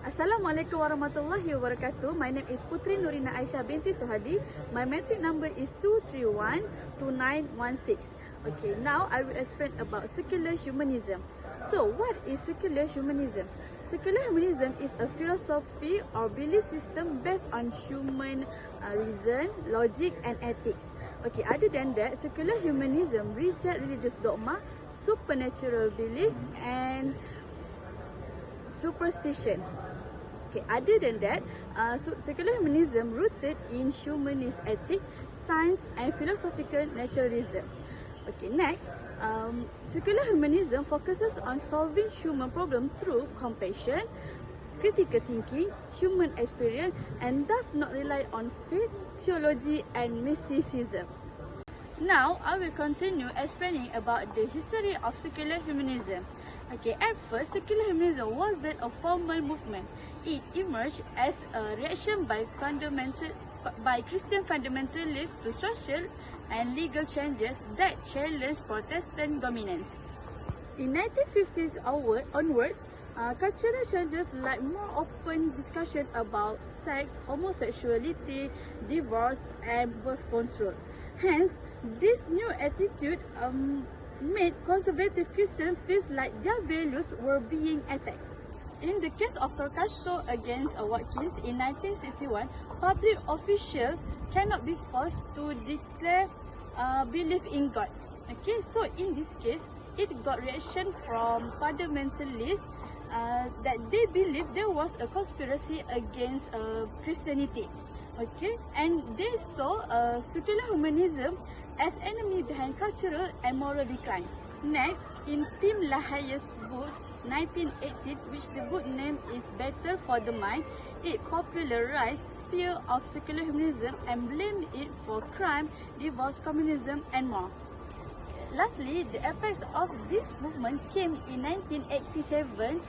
Assalamualaikum warahmatullahi wabarakatuh. My name is Putri Nurina Aisyah binti Suhadi. My metric number is 2312916. Okay, now I will explain about secular humanism. So, what is secular humanism? Secular humanism is a philosophy or belief system based on human reason, logic and ethics. Okay, other than that, secular humanism reject religious dogma, supernatural belief and superstition. Okay, other than that, secular humanism rooted in humanist ethics, science and philosophical naturalism. Okay, next, secular humanism focuses on solving human problems through compassion, critical thinking, human experience, and does not rely on faith, theology, and mysticism. Now, I will continue explaining about the history of secular humanism. Okay, at first, secular humanism wasn't a formal movement. It emerged as a reaction by Christian fundamentalists to social and legal changes that challenged Protestant dominance. In 1950s onwards, cultural changes like more open discussion about sex, homosexuality, divorce, and birth control. Hence, this new attitude made conservative Christians feel like their values were being attacked. In the case of Torcasto against Watkins in 1961, public officials cannot be forced to declare belief in God. Okay, so in this case, it got reaction from fundamentalists that they believed there was a conspiracy against Christianity. Okay, and they saw secular humanism as enemy behind cultural and moral decline. Next, in Tim LaHaye's book 1980, which the book name is Better for the Mind, it popularized fear of secular humanism and blamed it for crime, divorce, communism, and more. Lastly, the effects of this movement came in 1987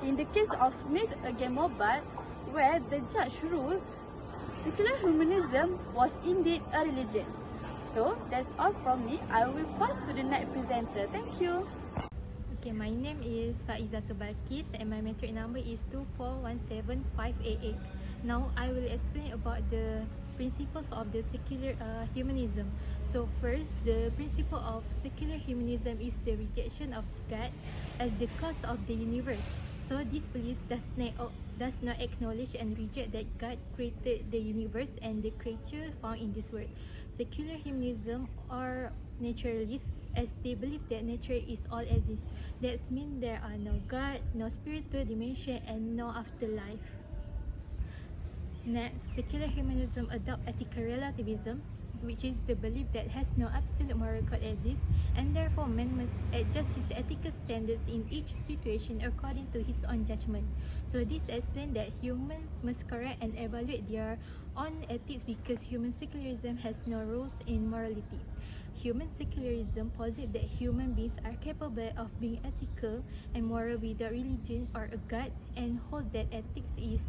in the case of Smith against Mobile, where the judge ruled secular humanism was indeed a religion. So, that's all from me. I will pass to the next presenter. Thank you. Okay, my name is Faizatul Balkis and my metric number is 2417588. Now, I will explain about the principles of the secular humanism. So first, the principle of secular humanism is the rejection of God as the cause of the universe. So this belief does not acknowledge and reject that God created the universe and the creature found in this world. Secular humanism are naturalists, as they believe that nature is all exists. That means there are no God, no spiritual dimension, and no afterlife. Next, secular humanism adopt ethical relativism, which is the belief that has no absolute moral code exists, and therefore man must adjust his ethical standards in each situation according to his own judgment. So this explains that humans must correct and evaluate their own ethics because human secularism has no rules in morality. Human secularism posits that human beings are capable of being ethical and moral without religion or a god, and hold that ethics is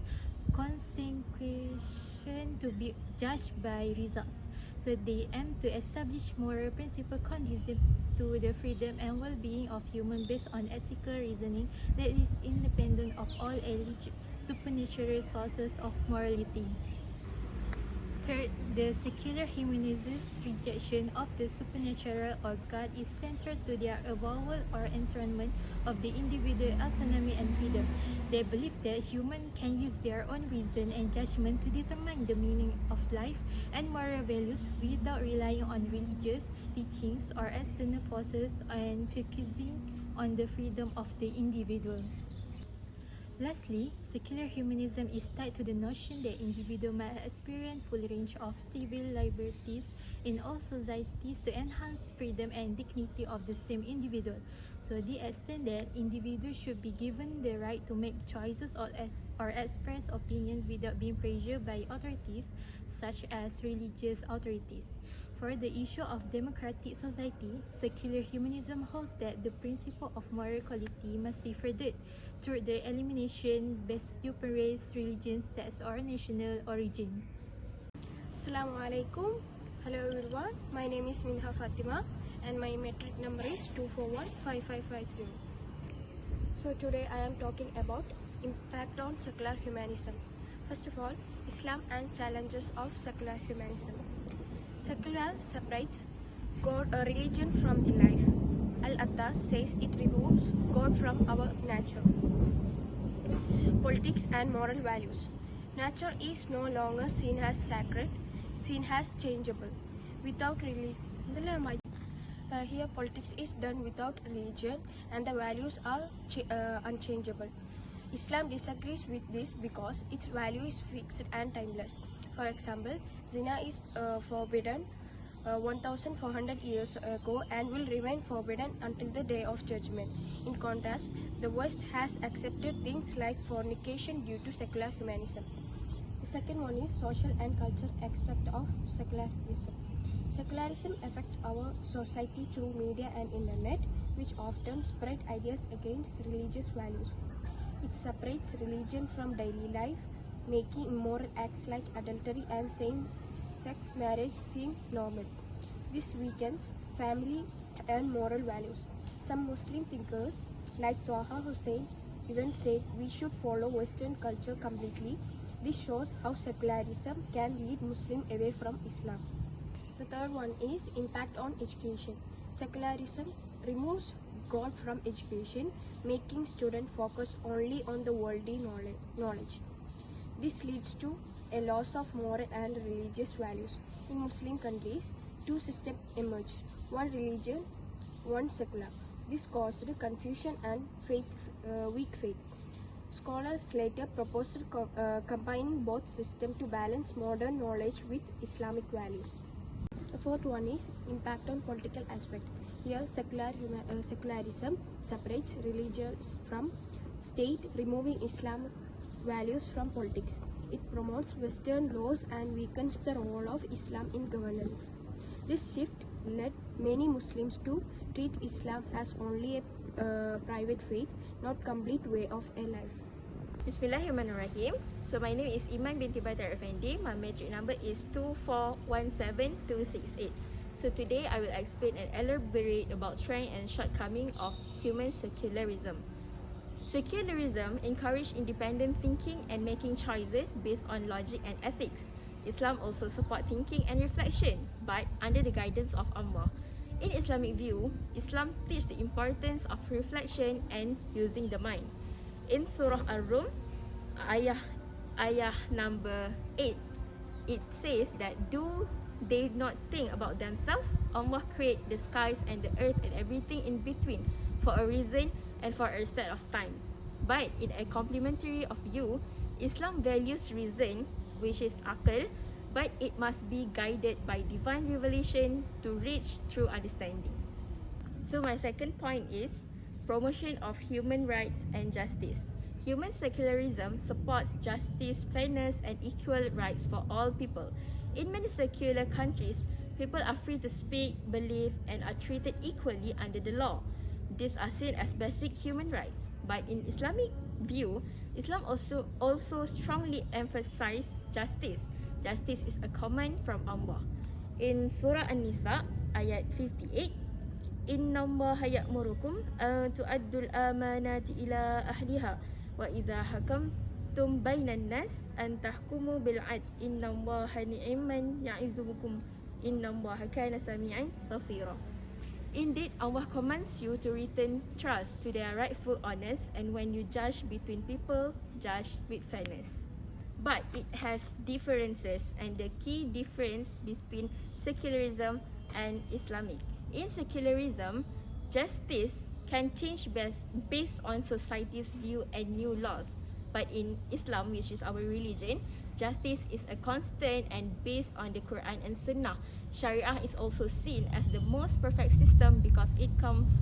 consecration to be judged by results. So they aim to establish moral principles conducive to the freedom and well-being of humans based on ethical reasoning that is independent of all alleged supernatural sources of morality. Third, the secular humanists' rejection of the supernatural or God is central to their avowal or enthronement of the individual autonomy and freedom. They believe that humans can use their own reason and judgment to determine the meaning of life and moral values without relying on religious teachings or external forces and focusing on the freedom of the individual. Lastly, secular humanism is tied to the notion that individuals might experience full range of civil liberties in all societies to enhance freedom and dignity of the same individual. So they explain that individuals should be given the right to make choices or express opinions without being pressured by authorities such as religious authorities. For the issue of democratic society, secular humanism holds that the principle of moral equality must be furthered through the elimination based upon race, religion, sex, or national origin. Assalamualaikum. Hello everyone. My name is Minha Fatima and my metric number is 2415550. So today I am talking about impact on secular humanism. First of all, Islam and challenges of secular humanism. Secular separates God, a religion from the life. Al-Attas says it removes God from our nature, politics and moral values. Nature is no longer seen as sacred, seen as changeable. Without religion, here politics is done without religion and the values are unchangeable. Islam disagrees with this because its value is fixed and timeless. For example, zina is forbidden 1400 years ago and will remain forbidden until the day of judgment. In contrast, the West has accepted things like fornication due to secular humanism. The second one is social and cultural aspect of secularism. Secularism affects our society through media and internet, which often spread ideas against religious values. It separates religion from daily life, making immoral acts like adultery and same-sex marriage seem normal. This weakens family and moral values. Some Muslim thinkers, like Taha Hussein, even said we should follow Western culture completely. This shows how secularism can lead Muslims away from Islam. The third one is impact on education. Secularism removes God from education, making students focus only on the worldly knowledge. This leads to a loss of moral and religious values. In Muslim countries, two systems emerged, one religion, one secular. This caused confusion and weak faith. Scholars later proposed combining both systems to balance modern knowledge with Islamic values. The fourth one is impact on political aspect. Here, secularism separates religion from state, removing Islamic values from politics. It promotes Western laws and weakens the role of Islam in governance. This shift led many Muslims to treat Islam as only a private faith, not complete way of a life. Bismillahirrahmanirrahim. So my name is Iman binti Badar Effendi. My metric number is 2417268. So today I will explain and elaborate about strength and shortcoming of human secularism. Secularism encourages independent thinking and making choices based on logic and ethics. Islam also supports thinking and reflection, but under the guidance of Allah. In Islamic view, Islam teaches the importance of reflection and using the mind. In Surah Ar-Rum, ayah number 8, it says that do they not think about themselves? Allah created the skies and the earth and everything in between for a reason and for a set of time. But in a complementary of view, Islam values reason, which is akal, but it must be guided by divine revelation to reach true understanding. So my second point is promotion of human rights and justice. Human secularism supports justice, fairness, and equal rights for all people. In many secular countries, people are free to speak, believe, and are treated equally under the law. These are seen as basic human rights. But in Islamic view, Islam also strongly emphasizes justice. Justice is a command from Allah. In Surah An-Nisa, ayat 58, Inna Allah ya'murukum an tu'addul amanati ila ahliha wa idha hakamtum bainan nas an tahkumu bil 'adl inna Allaha ni'man ya'izukum inna Allaha kana sami'an basira. Indeed, Allah commands you to return trust to their rightful owners, and when you judge between people, judge with fairness. But it has differences, and the key difference between secularism and Islamic. In secularism, justice can change based on society's view and new laws. But in Islam, which is our religion, justice is a constant and based on the Quran and Sunnah. Sharia is also seen as the most perfect system because it comes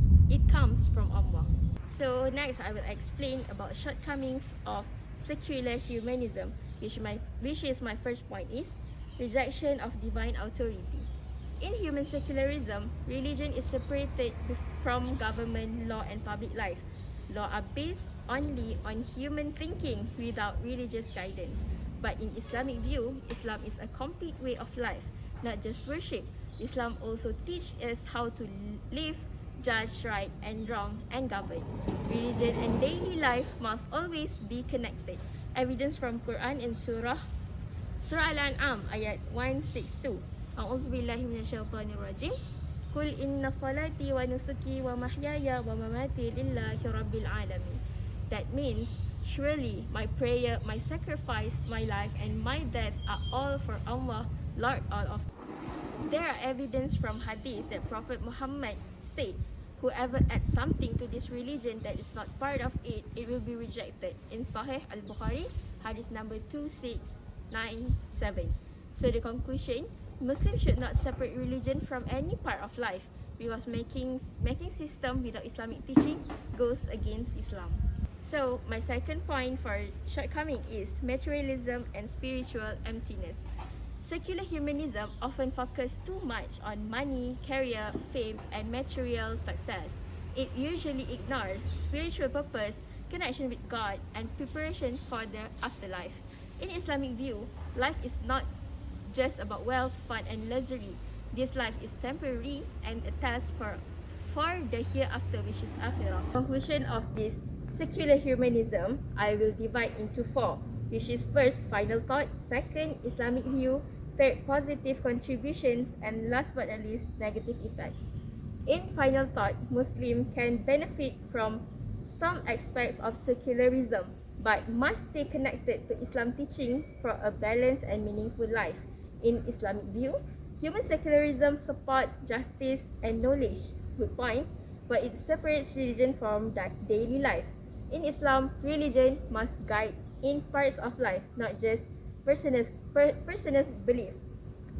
from Allah. So next, I will explain about shortcomings of secular humanism, which is my first point is rejection of divine authority. In human secularism, religion is separated from government, law, and public life. Law are based only on human thinking without religious guidance. But in Islamic view, Islam is a complete way of life, not just worship. Islam also teaches us how to live judge right and wrong, and govern. Religion and daily life must always be connected. Evidence from Quran and Surah Al-An'am ayat 162. A'udzubillahi minasyaitonirrajim. Qul inna salati wa nusuki wa mahyaya wa mamati lillahi rabbil alamin. That means, surely my prayer, my sacrifice, my life, and my death are all for Allah, Lord all of. There are evidence from hadith that Prophet Muhammad said, whoever adds something to this religion that is not part of it, it will be rejected. In Sahih Al-Bukhari, hadith number 2697. So the conclusion, Muslims should not separate religion from any part of life, because making system without Islamic teaching goes against Islam. So my second point for shortcoming is materialism and spiritual emptiness. Secular humanism often focuses too much on money, career, fame, and material success. It usually ignores spiritual purpose, connection with God, and preparation for the afterlife. In Islamic view, life is not just about wealth, fun, and luxury. This life is temporary and a task for the hereafter, which is akhirah. Conclusion of this secular humanism, I will divide into 4, which is first, final thought, second, Islamic view, third, positive contributions, and last but not least, negative effects. In final thought, Muslims can benefit from some aspects of secularism, but must stay connected to Islam teaching for a balanced and meaningful life. In Islamic view, human secularism supports justice and knowledge, good points, but it separates religion from that daily life. In Islam, religion must guide in parts of life, not just personal belief.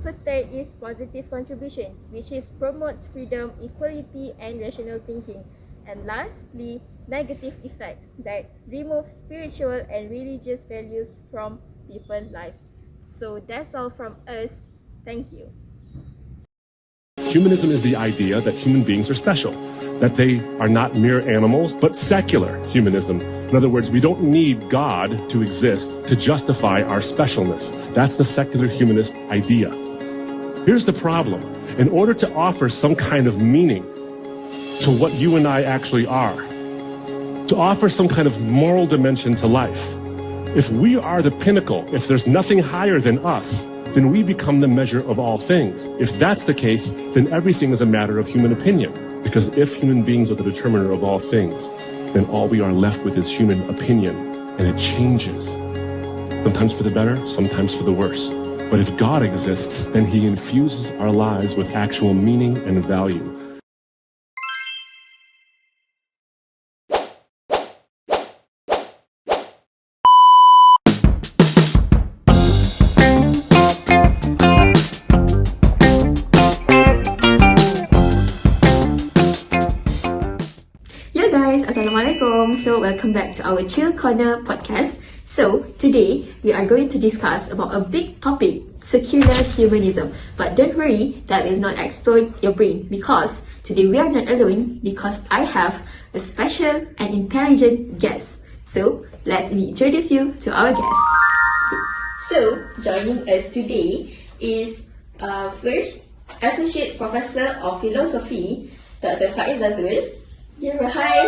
So third is positive contribution, which is promotes freedom, equality, and rational thinking. And lastly, negative effects that remove spiritual and religious values from people's lives. So that's all from us. Thank you. Humanism is the idea that human beings are special, that they are not mere animals, but secular humanism. In other words, we don't need God to exist to justify our specialness. That's the secular humanist idea. Here's the problem. In order to offer some kind of meaning to what you and I actually are, to offer some kind of moral dimension to life, if we are the pinnacle, if there's nothing higher than us, then we become the measure of all things. If that's the case, then everything is a matter of human opinion. Because if human beings are the determiner of all things, then all we are left with is human opinion, and it changes. Sometimes for the better, sometimes for the worse. But if God exists, then He infuses our lives with actual meaning and value. Yo guys, Assalamualaikum. So welcome back to our Chill Corner podcast. So today we are going to discuss about a big topic, secular humanism. But don't worry, that will not explode your brain, because today we are not alone, because I have a special and intelligent guest. So let me introduce you to our guest. So joining us today is first Associate Professor of Philosophy, Dr. Faizatul. Hi.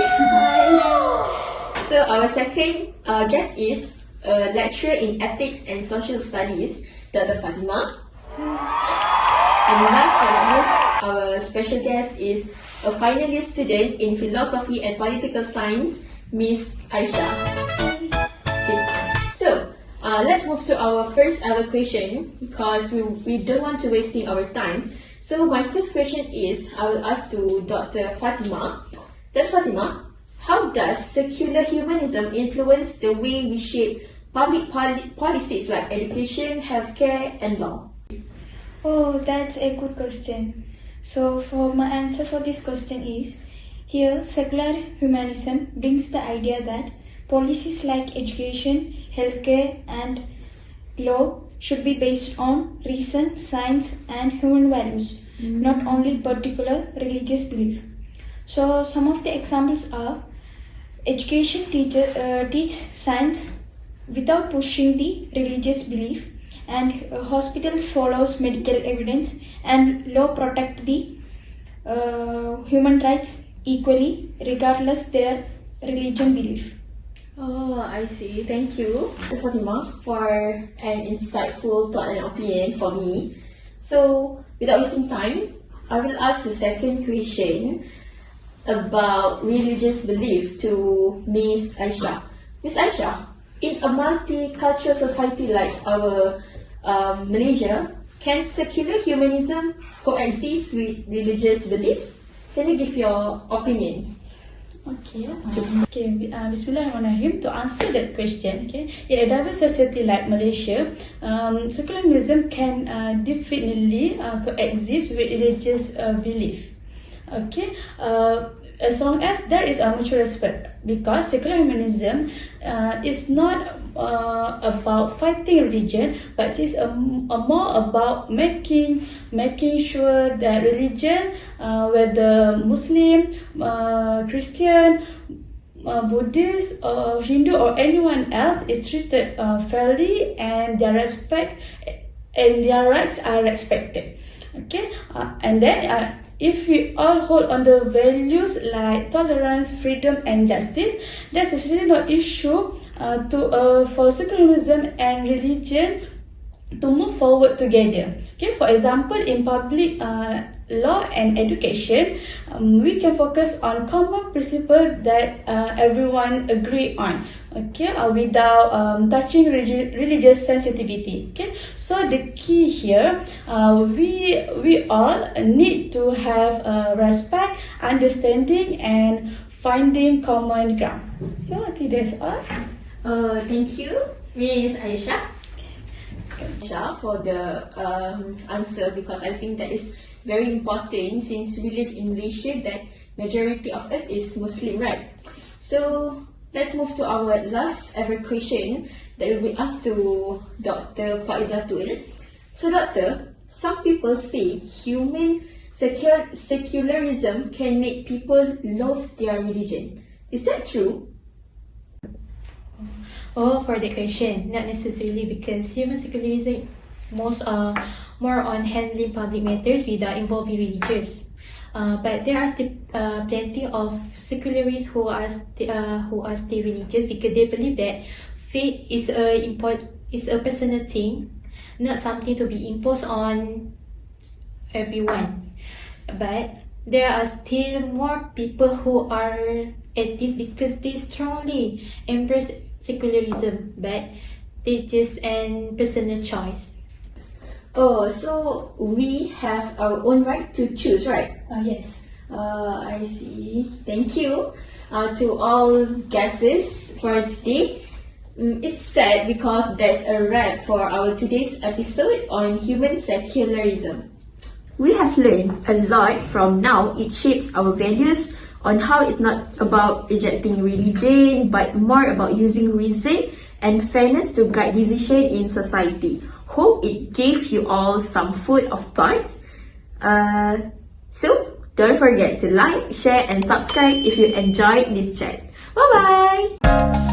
So our second guest is a lecturer in ethics and social studies, Dr. Fatima. And last but not least, our special guest is a finalist student in philosophy and political science, Miss Aisha. Okay. So let's move to our first ever question, because we don't want to wasting our time. So my first question is, I will ask to Dr. Fatima. Dr. Fatima, how does secular humanism influence the way we shape public policies like education, healthcare, and law? Oh, that's a good question. So for my answer for this question is, here secular humanism brings the idea that policies like education, healthcare, and law should be based on reason, science, and human values, not only particular religious belief. So some of the examples are, education teach science without pushing the religious belief, and hospitals follows medical evidence, and law protect the human rights equally, regardless their religion belief. Oh, I see. Thank you, Fatima, for an insightful thought and opinion for me. So, without wasting time, I will ask the second question about religious belief to Miss Aisha. Miss Aisha, in a multicultural society like our Malaysia, can secular humanism coexist with religious beliefs? Can you give your opinion? Bismillahirrahmanirrahim. To answer that question, in a diverse society like Malaysia, secularism can definitely coexist with religious belief. As long as there is a mutual respect, because secular humanism is not about fighting religion, but it's more about making sure that religion, whether Muslim, Christian, Buddhist, or Hindu, or anyone else, is treated fairly, and their respect and their rights are respected. And then if we all hold on the values like tolerance, freedom, and justice, there's really no issue for secularism and religion to move forward together. For example, in public law and education, we can focus on common principles that everyone agree on, without touching religious sensitivity. So the key here, we all need to have respect, understanding, and finding common ground. So I think that's all. Thank you, Miss Aisha, for the answer, because I think that is very important since we live in Malaysia that majority of us is Muslim, right? So let's move to our last ever question that will be asked to Dr. Faizatul. So Doctor, some people say secularism can make people lose their religion. Is that true? For the question, not necessarily, because human secularism more on handling public matters without involving religious. But there are still plenty of secularists who are still religious, because they believe that faith is a personal thing, not something to be imposed on everyone. But there are still more people who are atheists because they strongly embrace secularism, but it's just a personal choice. Oh, so we have our own right to choose, right? Yes. I see. Thank you to all guests for today. It's sad because that's a wrap for our today's episode on human secularism. We have learned a lot from now. It shapes our values on how it's not about rejecting religion, but more about using reason and fairness to guide decision in society. Hope it gave you all some food of thought. So don't forget to like, share, and subscribe if you enjoyed this chat. Bye bye.